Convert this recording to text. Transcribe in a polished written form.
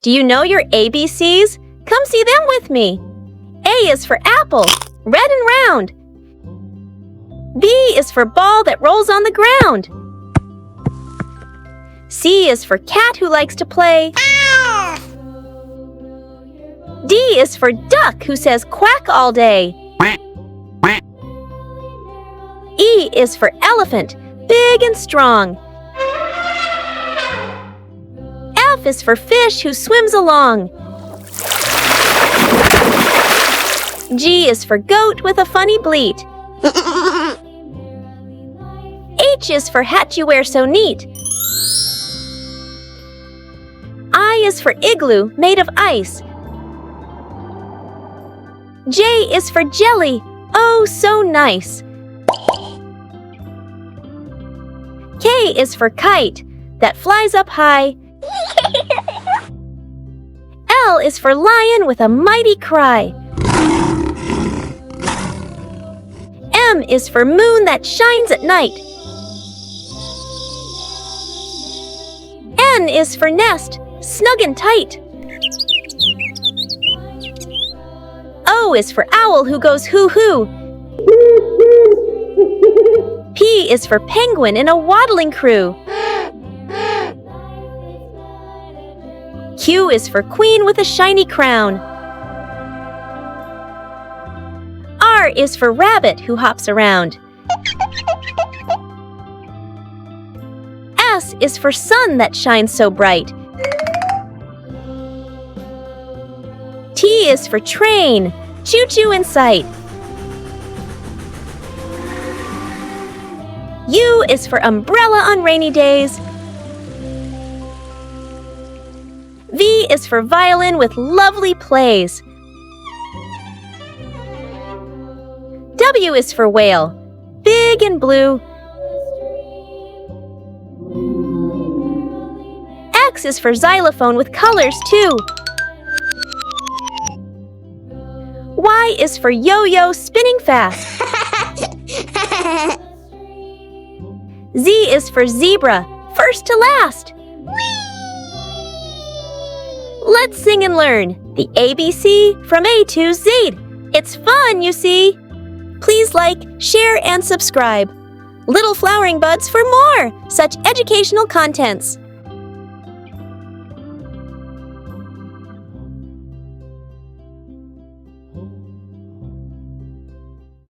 Do you know your ABCs? Come see them with me. A is for apple, red and round. B is for ball that rolls on the ground. C is for cat who likes to play. D is for duck who says quack all day. E is for elephant, big and strong. F is for fish who swims along. G is for goat with a funny bleat. H is for hat you wear so neat. I is for igloo made of ice. J is for jelly, oh so nice. K is for kite that flies up high. L is for lion with a mighty cry. M is for moon that shines at night. N is for nest, snug and tight. O is for owl who goes hoo-hoo. P is for penguin in a waddling crew. Q is for queen with a shiny crown. R is for rabbit who hops around. S is for sun that shines so bright. T is for train, choo-choo in sight. U is for umbrella on rainy days. V is for violin with lovely plays. W is for whale, big and blue. X is for xylophone with colors too. Y is for yo-yo spinning fast. Z is for zebra, first to last. Let's sing and learn the ABC from A to Z. It's fun, you see. Please like, share, and subscribe. Little Flowering Buds for more such educational contents.